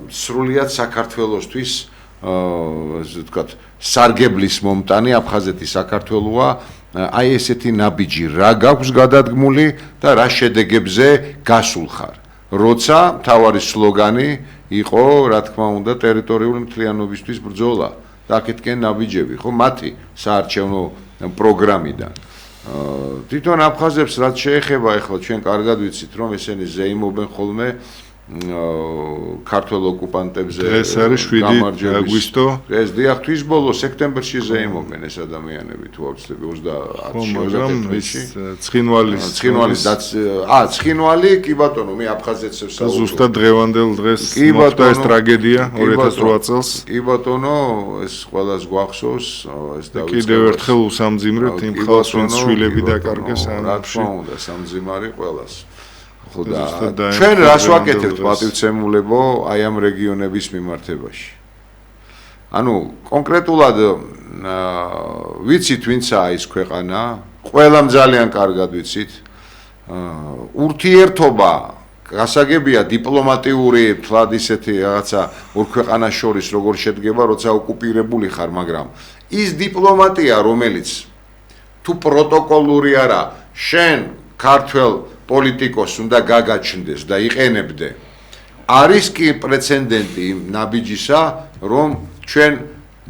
სრულიად საქართველოსთვის ასე ვთქვათ სარგებლის მომტანი აფხაზეთი საქართველოა აი ესეთი ნაბიჯი რა გაქვს გადადგმული და რა შედეგებზე გასულ ხარ როცა მთავარი სლოგანი იყო რა თქმა უნდა ტერიტორიული მთლიანობისთვის ბრძოლა და აქეთკენ ნაბიჯები ხო მათი საარჩევნო პროგრამიდან თვითონ აფხაზებს რაც შეეხება ახლა ჩვენ კარგად ვიცით რომ ესენი ზეიმობენ ხოლმე ქართულ ოკუპანტებზე დღეს არის 7 აგვისტო. ეს დიახ, თვის ბოლო სექტემბერში ზეიმობენ ეს ადამიანები თუ არ ვცდები 30-ში. ცხინვალი კი ბატონო, მე აფხაზეთს ვსაუბრობ. ზუსტად დღევანდელ დღეს მოხდა ეს ტრაგედია 2008 წელს. კი ბატონო, ეს ყველას გვახსოვს, ეს დავიწყე. კიდევ ერთხელ უსამძიმრეთ იმ ხალხს, ვინც შვილები დაკარგეს რა თქმა უნდა, სამძიმარი ყველას. ჩვენ რას ვაკეთებთ პატივცემულებო აი ამ რეგიონების მიმართებაში? ანუ კონკრეტულად ვიცით ვინცაა ის ქვეყანა, ყველამ ძალიან კარგად ვიცით. ურთიერთობა გასაგებია დიპლომატიური თლად ისეთი რაღაცა ორ ქვეყანას შორის როგორ შედგება, როცა ოკუპირებული ხარ, მაგრამ ის დიპლომატია, რომელიც თუ პროტოკოლური არა, შენ ქართველ პოლიტიკოს უნდა გაგაჩნდეს და იყენებდე. არის კი პრეცედენტი იმ ნაბიჯისა, რომ ჩვენ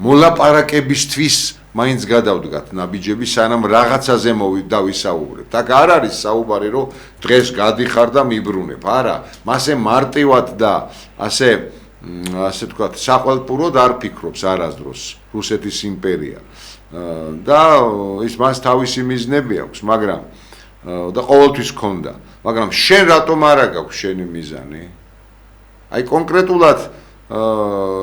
მოლაპარაკებისთვის მაინც გადავდგათ ნაბიჯები, სანამ რაღაცაზე დავისაუბრებთ. აქ არ არის საუბარი, რომ დღეს გადიხარ და მიბრუნებ. არა, მასე მარტივად და ასე თქვათ, საყვალპუროდ არ ფიქრობს არასდროს რუსეთის იმპერია. და ის მას თავისი მიზნები აქვს, მაგრამ და ყოველთვის ქონდა, მაგრამ შენ რატომ არ გაქვს შენი მიზანი? აი კონკრეტულად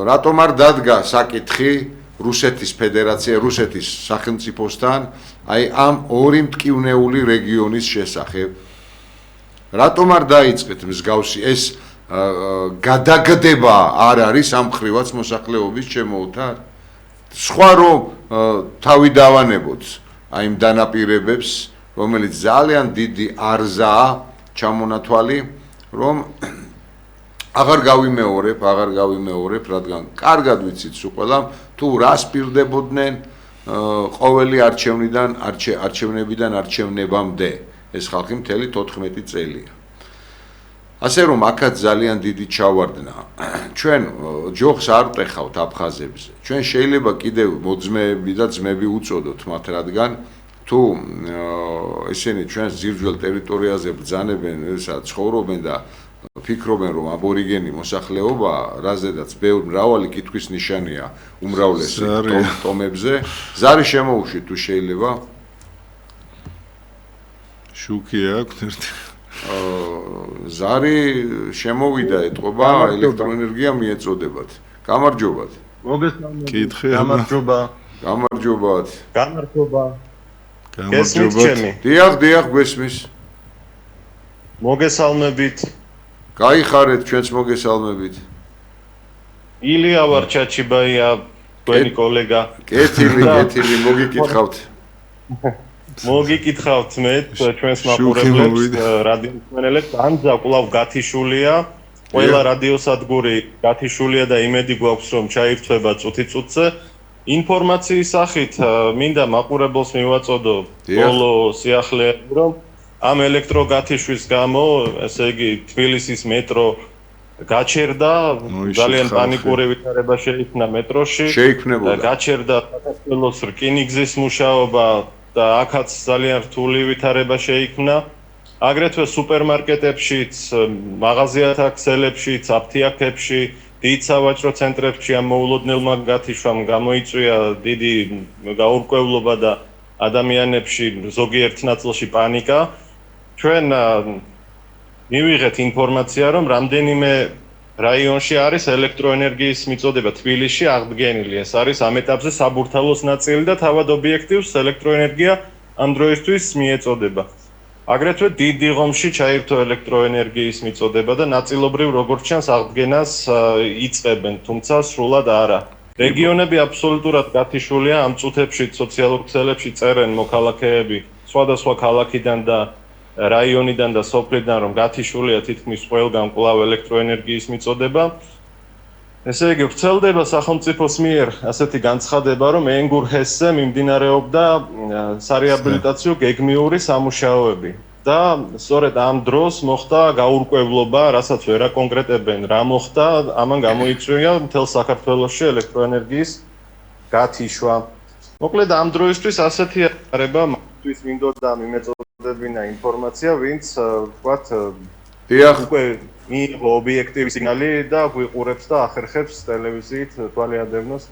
რატომ არ დადგა საკითხი რუსეთის ფედერაცია, რუსეთის სახელმწიფოსთან, აი ამ ორი მტკივნეული რეგიონის შესახებ? რატომ არ დაიწყეთ მსგავსი ეს გადაგდება არ არის ამ ხრივაც მოსახლეობის შემოუთავ? სხვა რომ თავი დავანებოთ აი იმ დანაპირებებს, რომელიც ძალიან დიდი არზაა ჩამონათვალი, რომ აღარ გავიმეორებ, რადგან კარგად ვიცით სულ ყველამ, თუ რას პირდებოდნენ ყოველი არჩევნებიდან არჩევნებამდე ეს ხალხი მთელი 14 წელია. ასე რომ აქაც ძალიან დიდი ჩავარდნა. ჩვენ ჯოხს არ ვტეხავთ აფხაზებზე. ჩვენ შეიძლება კიდევ მოძმეები და ძმები უწოდოთ მათ, რადგან თუ ესენი ჩვენს ძირძველ ტერიტორიაზე ბრძანებენ, ცხოვრობენ და ფიქრობენ, რომ აბორიგენი მოსახლეობა, რაზედაც მრავალი კითხვის ნიშანია უმრავლეს ტომებზე, ზარი შემოუშვით თუ შეიძლება? შუქი აქვს ერთი. ზარი შემოვიდა, ეთყობა, ელექტროენერგია მიეწოდებათ. გამარჯობათ. მოგესალმებით. გამარჯობათ. დიახ, გვესმის. მოგესალმებით. გაიხარეთ, ჩვენც მოგესალმებით. ილია ვარ, ჩაჩიბაია, თქვენი კოლეგა. კეთილი, მოგიკითხავთ. მოგიკითხავთ მე, ჩვენს მაყურებლებს, რადიო მსმენელებს, ანძა კვლავ გათიშულია. ყველა რადიოსადგური გათიშულია და იმედი გვაქვს, რომ ჩაირთვება წუთი-წუთზე. ინფორმაციის სახით მინდა მაყურებელს მივაწოდო ბოლო სიახლეები, რომ ამ ელექტროგათიშვის გამო, ესე იგი, თბილისის მეტრო გაჩერდა, ძალიან პანიკური ვითარება შეიქმნა მეტროში. გაჩერდა საქართველოს რკინიგზის მუშაობა და აქაც ძალიან რთული ვითარება შეიქმნა. აგრეთვე სუპერმარკეტებშიც, მაღაზიათა ქსელებშიც, აფთიაქებში, დიდ სავაჭრო ცენტრებში ამ მოულოდნელმა გათიშვამ გამოიწვია დიდი გაურკვევლობა და ადამიანებში ზოგიერთ ნაწილში პანიკა. ჩვენ მივიღეთ ინფორმაცია, რომ რამდენიმე რაიონში არის ელექტროენერგიის მიწოდება თბილისში აღდგენილი. ეს არის ამ ეტაპზე საბურთალოს ნაწილი და თავად ობიექტივს ელექტროენერგია ამ დროისთვის მიეწოდება. აგრეთვე დიდ დიღომში ჩაირთო ელექტროენერგიის მიწოდება და ნაწილობრივ როგორც ჩანს აღდგენას იწყებენ, თუმცა სრულად არა. რეგიონები აბსოლუტურად გათიშულია ამ წუთებში სოციალურ ქსელებში წერენ მოქალაქეები სხვადასხვა ქალაქიდან და რაიონიდან და სოფლიდან, რომ გათიშულია თითქმის ყველგან კვლავ ელექტროენერგიის მიწოდება. ესე იგი, ვრცელდება სახელმწიფოს მიერ ასეთი განცხადება, რომ ენგურ ჰესზე მიმდინარეობდა სარეაბილიტაციო გეგმიური სამუშაოები. და სწორედ ამ დროს მოხდა გაურკვევლობა, რასაც ვერ აკონკრეტებენ, რა მოხდა, ამან გამოიწვია მთელ საქართველოში ელექტროენერგიის გათიშვა. მოკლედ ამ დროისთვის ასეთი არეება მათთვის მინდოდა მიმეწოდებინა ინფორმაცია, ვინც ვთქვათ, უკვე მიიღო ობიექტივი სიგნალი და გვიყურებს და ახერხებს ტელევიზიით თვალეადევნოს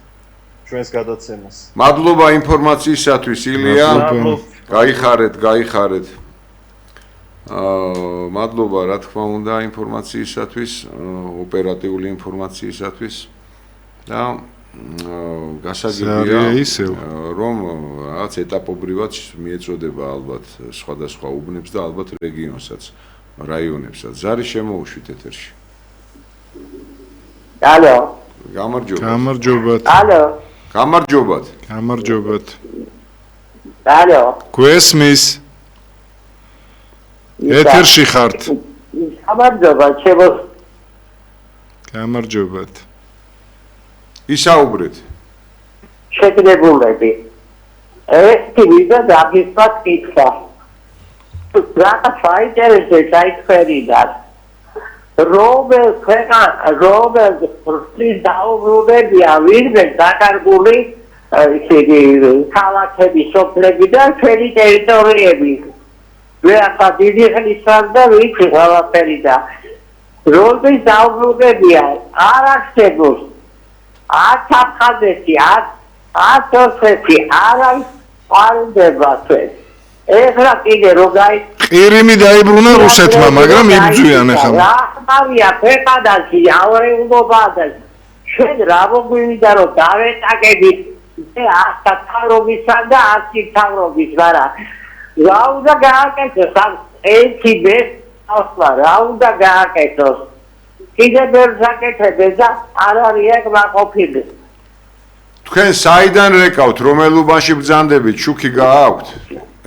ჩვენს გადაცემას. მადლობა ინფორმაციისათვის ილია. გაიხარეთ. მადლობა რა თქმა უნდა ინფორმაციისათვის, ოპერატიული ინფორმაციისათვის და გასაგებია რომ რაღაც ეტაპობრივად მიეწოდება ალბათ სხვადასხვა უბნებს და ალბათ რეგიონსაც, რაიონებსაც. ზარი შემოუშვით ეთერში. ალო. გამარჯობათ. ალო. გამარჯობათ. ალო. გვესმის. ეთერში ხართ. გამარჯობათ, გამარჯობათ. ისაუბრეთ. შეგდებულები. ერთი ვიზა დაგისვათ კითხვა. რაღაც საინტერესო საიტფერიდან. რომელ დაუბრუნებია ვინმე დაკარგული ქალაქები, სოფლები და ჩვენი ტერიტორიები. ვეახა დიდი ხნისან და ვიცი ყველაფერი და რომელ დაუბრუნებია არ არსებობს. არც აფხაზეთი, არც ოსეთი, არავის ყარდება ჩვენ. ეხლა კიდე რო ყირიმი დაიბრუნა რუსეთმა, მაგრამ იბრძვიან ახლა. რა ხმარია ქვეყანაში, აურეულობაა და ჩვენ რა მოგვივიდა რომ დავეტაკებით ახლა თავრობისა და არც თავრობის, მაგრამ რა უნდა გააკეთოს ამ ერთი ბესტავსმა, რა უნდა გააკეთოს. კიდე ვერ საკეთებდეს და არ არის ეგ მაყოფილი. თქვენ საიდან რეკავთ, რომელ უბანში ბრძანდებით, შუქი გააქვთ?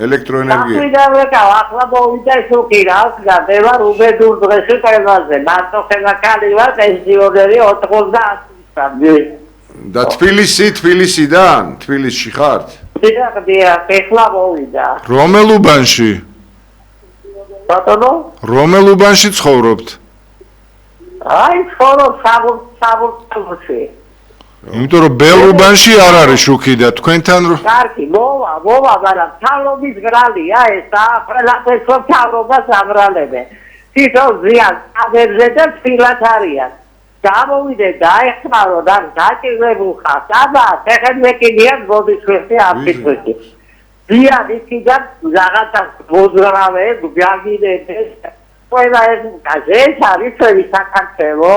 ელექტროენერგია. აკვიდან რეკავ, ახლა მოვიდა შუქი რა, მე ვარ უბედურ დღეში ყევაზე, მარტო ხემაკალი ვარ, პენსიონერი 90 წლის. და თბილისიდან? თბილისში ხართ? დიახ, ეხლა მოვიდა. რომელ უბანში? ბატონო? რომელ უბანში ცხოვრობთ? აი, ცხოვრობ საბურთალოში. იმიტომ რომ ბელუბანში არ არის შუქი და თქვენთან კარგი, მოვა, მაგრამ თავრობის გრალია ეს და ყველაფერს თავრობას ამრალებენ. თვითონ ზიანს აღერზე და თბილად არიან. გამოვიდე დაეხმარო და დაჭირებულ ხართ. აბა, ტექნიკიდან მოდიშვეთი აფიქსი. ზიან იქიდან რაღაცა მოზრავე, გაგიდეთ. ყველა ეს არის ჩვენი საქართველო.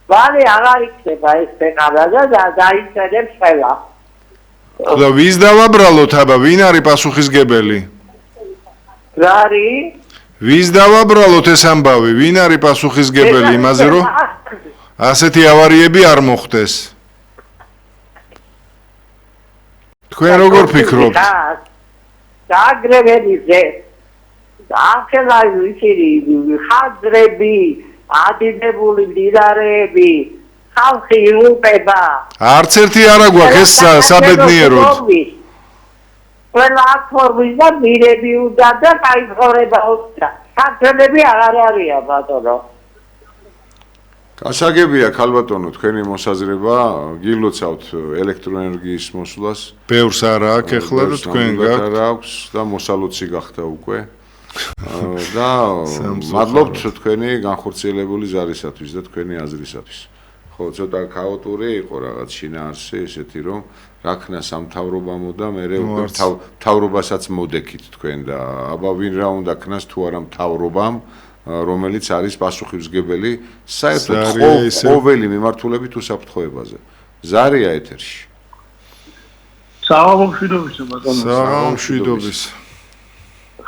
ვალი აღარ იქნება ეს ქვეყანა და დაიწერებს ყველა. და ვის დავაბრალოთ აბა, ვინ არის პასუხისგებელი? რა არის? ვის დავაბრალოთ ეს ამბავი, ვინ არის პასუხისგებელი იმაზე რომ ასეთი ავარიები არ მოხდეს? თქვენ როგორ ფიქრობთ? დაგრევენიზე. ახლა ისინი ხაზრები ადიდებული მდინარეები, ხალხი იღუპება. არც ერთი არა გვაქვს ეს საბედნიეროდ. ყველა ფორმის და მირები უნდა და გაიხორება უნდა. საქართველები აღარ არიან ბატონო. გასაგებია ქალბატონო, თქვენი მოსაზრება, გილოცავთ ელექტროენერგიის მოსვლას. ბევრს არ აქვს ახლა და თქვენ გაქვს და მოსალოცი გახდა უკვე. და მადლობთ თქვენი განხორციელებული ზარისათვის და თქვენი აზრისათვის. ხო, ცოტა ქაოტური იყო რაღაც შინაარსი, ესეთი რომ რაქნა სამთავრობამო და მე უკვე თავრობასაც მოდექით თქვენ და აბა ვინ რა უნდა ქნას თუ არა მთავრობამ, რომელიც არის პასუხისმგებელი საერთოდ ყოველი მიმართულებით უსაფრთხოებაზე. ზარია ეთერში. საღამომშვიდობის ბატონო. საღამომშვიდობის.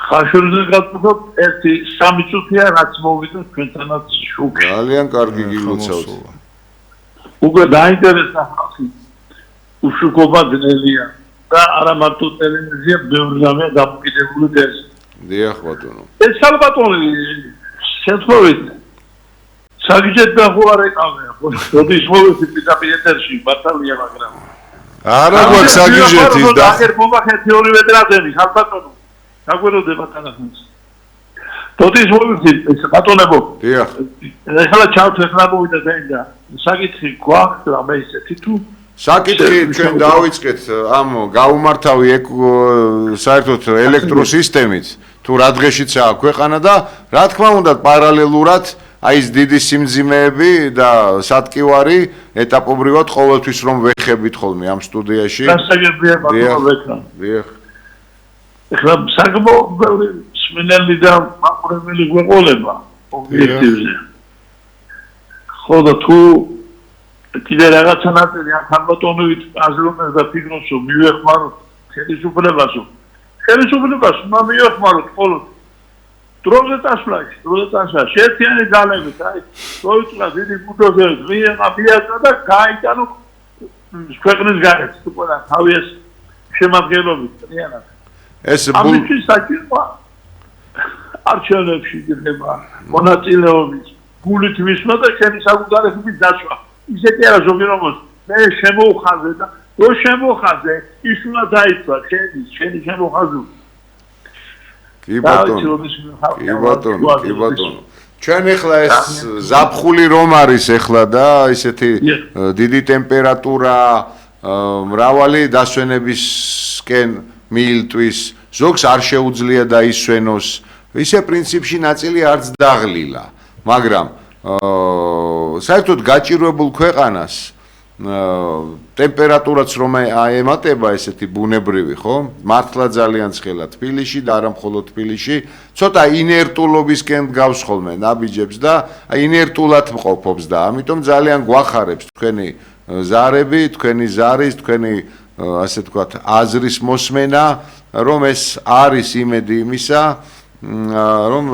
ხაშურზე გაწუხოთ ერთი 3 წუთია რაც მოვიდა თქვენთანაც შუქი. ძალიან კარგი გილოცავთ. უკვე დაინტერესდა ხალხი. უშუქობა ძნელია და არა მარტო ტელევიზია ბევრზამე დამოკიდებული ეს. დიახ ბატონო. ეს ალბათონი შეცვლით. საგიჟეთ და ხო არ ეკავე. როდის მოვიდით პიტაპიეტერში ბატალია მაგრამ. არა გვაქვს საგიჟეთი და აგერ მომახეთი ორივე დრაზები ალბათონო. გაგვეროდება თანახმად. როდის მოვიდით ეს ბატონებო. დიახ. ეხლა ჩავთვეხლა მოვიდა და საკითხი გვაქვს რამე ისეთი თუ საკითხი ჩვენ დავიწყეთ ამ გაუმართავი საერთოდ ელექტროსისტემით თუ რა დღეშიცაა ქვეყანა და რა თქმა უნდა პარალელურად აი ეს დიდი სიმძიმეები და სატკივარი ეტაპობრივად ყოველთვის რომ ვეხებით ხოლმე ამ სტუდიაში. გასაგებია ბატონო ვექა. დიახ. ეხლა საკმაოდ ბევრი სმინელი და მაყურებელი გვეყოლება ობიექტივზე. ხო და თუ კიდე რაღაცა ნაწილი ამ ხანბატონობით აზროვნებს და ფიქრობს რომ მივეხმაროთ ხელისუფლებასო. ხელისუფლებას მივეხმაროთ ხოლმე დროზე წასვლა, შეერთიანი ძალებით, აი, მოიწვა დიდი ბუდოჟერს, მიეღა და გაიტანო ქვეყნის გარეთ, ყველა თავის შემადგენლობით ტრიანად. ეს ამისთვის საჭიროა არჩევნებში გდება მონაწილეობის, გულით მისვლა და შენი საკუთარების დაცვა. ისეთი არა ზოგი რომელს მე შემოუხაზე და რო შემოხაზე, ის უნდა დაიცვა შენი შემოხაზო. კი ბატონო. ჩვენ ეხლა ეს ზაფხული რომ არის ეხლა და ისეთი დიდი ტემპერატურა, მრავალი დასვენებისკენ მიილტვის, ზოგს არ შეუძლია დაისვენოს. ისე პრინციპში ნაწილი არც დაღლილა, მაგრამ საერთოდ გაჭირვებულ ქვეყანას ტემპერატურაც რომ ემატება ესეთი ბუნებრივი, ხო? მართლა ძალიან ცხელა თბილისში და არა მხოლოდ თბილისში, ცოტა ინერტულობისკენ გავს ხოლმე ნაბიჯებს და ინერტულად მყოფობს და ამიტომ ძალიან გვახარებს თქვენი ზარები, თქვენი ზარის, თქვენი ასე ვთქვათ, აზრის მოსმენა, რომ ეს არის იმედი იმისა, რომ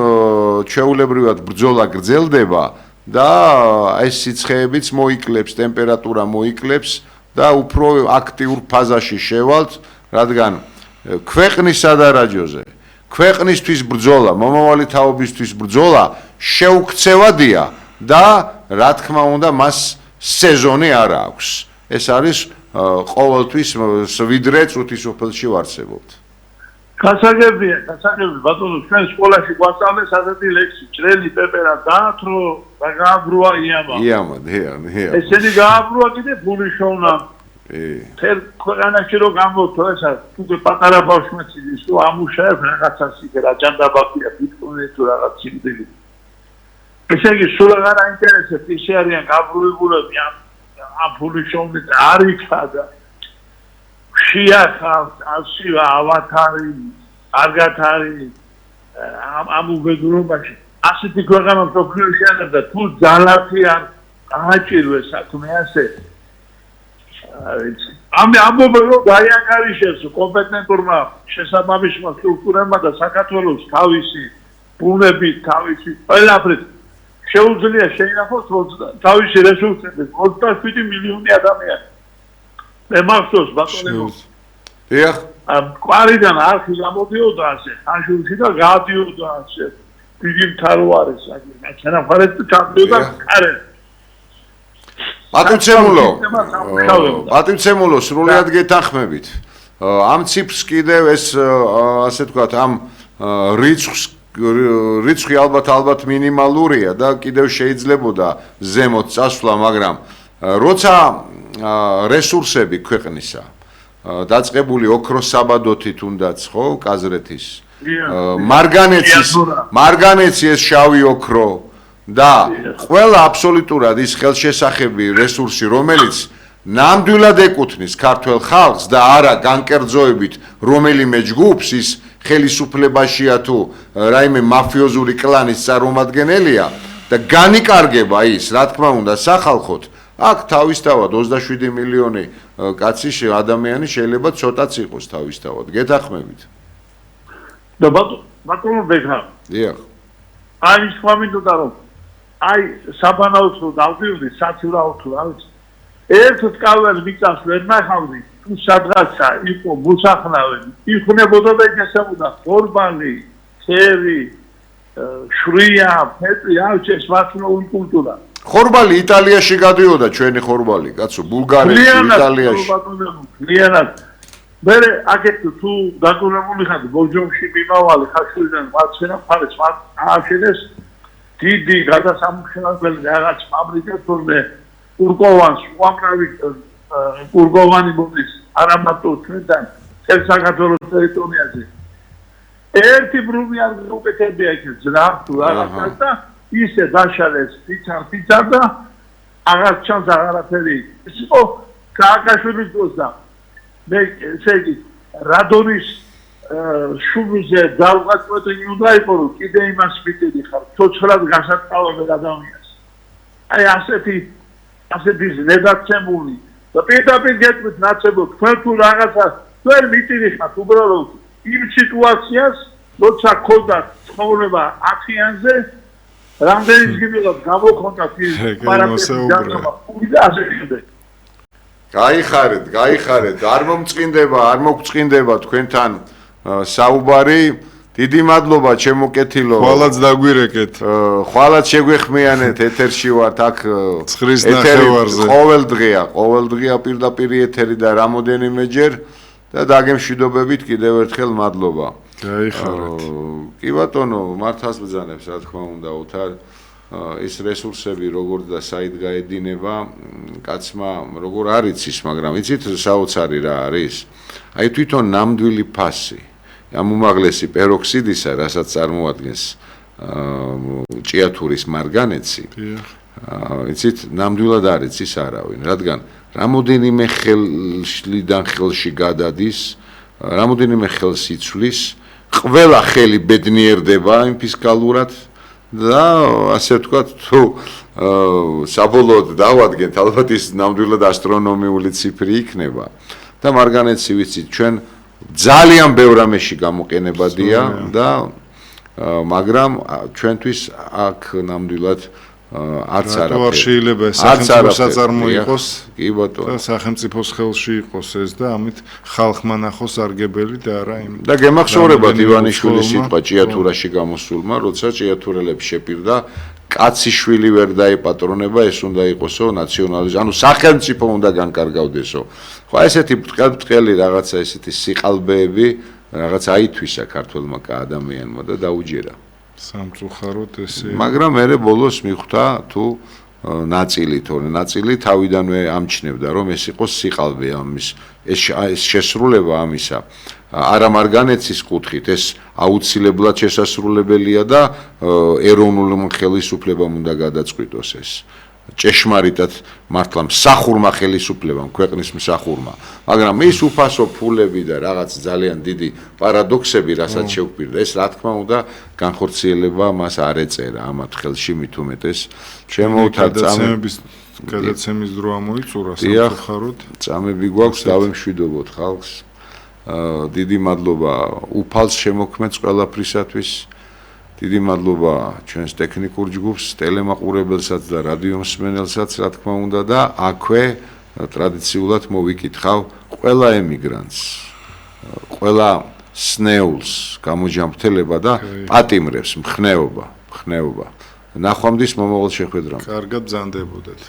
ჩვეულებრივად ბრძოლა გრძელდება და ეს სიცხეებიც მოიკლებს, ტემპერატურა მოიკლებს და უფრო აქტიურ ფაზაში შევალთ, რადგან ქვეყნის სადარაჯოზე, ქვეყნისთვის ბრძოლა, მომავალი თაობისთვის ბრძოლა შეუქცევადია და რა თქმა უნდა მას სეზონი არ აქვს. ეს არის ყოველთვის ვიდრე წუთის სოფელში ვარსებობთ. გასაგებია, ბატონო, ჩვენ სკოლაში გვასწავლეს ასეთი ლექსი, ჭრელი პეპერა დაათრო და გააბრუა იამა. იამა. ესენი გააბრუა კიდე ფულიშოვნა. თელ ქვეყანაში რო გამოთო ესა, თუ პატარა ბავშვებს ის თუ ამუშავებ რაღაცას იქ რა ჯანდაბახია, თვითონე თუ რაღაც სიმდილი. ესე იგი, სულ აღარ აინტერესებს ისე არიან გაბრუებულები ამ ფულიშოვნით არ იქა და შეახავს ასივა ავათარი, არგათარი ამ უბედურობაში. ასეთი ქვეყანა მსოფლიოში არ და თუ ძალათი არ აჭირვეს საქმე ასე. ამბობენ რომ გაიანგარიშებს კომპეტენტურმა შესაბამისმა სტრუქტურებმა და საქართველოს თავისი ბუნებით, თავისი ყველაფრით შეუძლია შეინახოს თავისი რესურსებით 27 მილიონი ადამიანი. მე მახსოვს ბატონო. დიახ. კვარიდან არხი გამოდიოდა ასე, ხანშულში და გადიოდა ასე. დიდი მთავარი არის აქ. ჩანაფარეთ ჩადიოდა კარენ. პატივცემულო, სრულიად გეთანხმებით. ამ ციფრს კიდევ ეს ასე ვთქვათ, ამ რიცხვი ალბათ მინიმალურია და კიდევ შეიძლებოდა ზემოთ წასვლა, მაგრამ როცა რესურსები ქვეყნისა დაწყებული ოქროს საბადოთი თუნდაც, ხო, კაზრეთის, მარგანეცი ეს შავი ოქრო და ყველა აბსოლუტურად ის ხელშესახები რესურსი, რომელიც ნამდვილად ეკუთვნის ქართულ ხალხს და არა განკერძოებით რომელიმე ჯგუფს, ის ხელისუფლებაშია თუ რაიმე მაფიოზური კლანის წარმომადგენელია და განიკარგება ის, რა თქმა უნდა, სახალხოდ, აქ თავისთავად 27 მილიონი კაცი ადამიანი შეიძლება ცოტაც იყოს თავისთავად. გეთანხმებით. და ბატონო ბექა. დიახ. აი ის ხმამინდოდა რომ აი საბანაოს რომ დავდივდი საცურაოდ რა ვიცი. ერთად კავერს მიწას ვერ ნახავდი, თუ სადღაცა იყო მოსახლავე, იქნებოდა და ესებოდა ხორბალი, ხერი, შვრია, ფეტვი, აუჩეს მართლობრივი კულტურა. ხორბალი იტალიაში გადიოდა ჩვენი ხორბალი, კაცო, ბულგარეთში, იტალიაში. ლიანად. მე აქეთ თუ დაკურებული ხარ ბოჯომში მიმავალი ხაშურიდან მაცენა ფარეს ააშენეს დიდი გადასამუშავებელი რაღაც ფაბრიკა თურმე კურგოვანს უამრავი კურგოვანი მოდის არამატო ჩვენთან წელ საქართველოს ტერიტორიაზე ერთი ბრუნი არ უკეთებია იქ ძრახ თუ რაღაცა და ისე დაშალეს ფიცარ და აღარ ჩანს აღარაფერი. ეს იყო გააკაშვილის დროს და მე ესე იგი რადონის შუბიზე ძალღაწვეთი უნდა იყო რომ კიდე იმას მიტედი ხარ ცოცხლად გასატყავებელ ადამიანს. აი ასეთი ზედაცემული და პირდაპირ გეტყვით ნაცებო თქვენ თუ რაღაცა თქვენ მიტიდი ხართ უბრალოდ იმ სიტუაციას როცა ქონდა ცხოვრება 10-იანზე რამდენი გიმილად გამოხონდათ ის პარამეტრი და ასე შემდეგ. გაიხარეთ, არ მოგწყინდება თქვენთან საუბარი. დიდი მადლობა ჩემო კეთილო. ხვალაც დაგვირეკეთ. ხვალაც შეგვეხმიანეთ ეთერში ვართ აქ ცხრის ნახევარზე. ყოველდღეა პირდაპირ ეთერი და რამოდენიმეჯერ და დაგემშვიდობებით კიდევ ერთხელ მადლობა. გაიხარეთ. კი ბატონო, მართავს ბრძანებს რა თქმა უნდა ოთარ ის რესურსები როგორ და საით გაედინება კაცმა როგორ არ იცის, მაგრამ იცით საოცარი რა არის? აი თვითონ ნამდვილი ფასი ამ უმაღლესი პეროქსიდისა, რასაც წარმოადგენს ჭიათურის მარგანეცი. იცით, ნამდვილად არ იცის არავინ, რადგან რამოდენიმე ხელშლიდან ხელში გადადის, რამოდენიმე ხელს იცვლის, ყველა ხელი ბედნიერდება იმ ფისკალურად და ასე ვთქვათ, თუ საბოლოოდ დავადგენთ, ალბათ ის ნამდვილად ასტრონომიული ციფრი იქნება და მარგანეცი ვიცით, ჩვენ ძალიან ბევრ რამეში გამოყენებადია და მაგრამ ჩვენთვის აქ ნამდვილად არც არ შეიძლება სახელმწიფო საწარმო იყოს კი ბატონო და სახელმწიფოს ხელში იყოს ეს და ამით ხალხმა ნახოს სარგებელი და არა იმ და გემახსოვრებათ ივანიშვილის სიტყვა ჭიათურაში გამოსულმა, როცა ჭიათურელებს შეპირდა კაციშვილი ვერ დაეპატრონება, ეს უნდა იყოსო ნაციონალიზმი, ანუ სახელმწიფო უნდა განკარგავდესო. ხო ესეთი ბრტყელი რაღაცა ესეთი სიყალბეები რაღაც აითვისა ქართველმა ადამიანმა და დაუჯერა. სამწუხაროდ ესე მაგრამ მე ბოლოს მიხვდა თუ ნაწილი თავიდანვე ამჩნევდა რომ ეს იყო სიყალბე ამის ეს შესრულება ამისა არა მარგანეცის კუთხით ეს აუცილებლად შესასრულებელია და ეროვნულ ხელისუფლებამ უნდა გადაწყვიტოს ეს ჭეშმარიტად მართლა მსახურმა ხელისუფლებამ ქვეყნის მსახურმა მაგრამ ის უფასო ფულები და რაღაც ძალიან დიდი პარადოქსები რასაც შევკვირდა ეს რა თქმა უნდა განხორციელება მას არ ეწერა ამათ ხელში მით უმეტეს შემოუთავ გადაცემის დრო ამოიწურა სამწუხაროდ წამები გვაქვს დავემშვიდობოთ ხალხს დიდი მადლობა უფალს შემოქმედს ყველაფრისათვის დიდი მადლობა ჩვენს ტექნიკურ ჯგუფს, ტელემაყურებელსაც და რადიომსმენელსაც, რა თქმა უნდა და აქვე ტრადიციულად მოვიკითხავ ყველა ემიგრანტს, ყველა სნეულს, გამოჯამრთელება და პატიმრებს, მხნეობა. ნახვამდის მომავალ შეხვედრამდე. კარგად ბრძანდებოდეთ.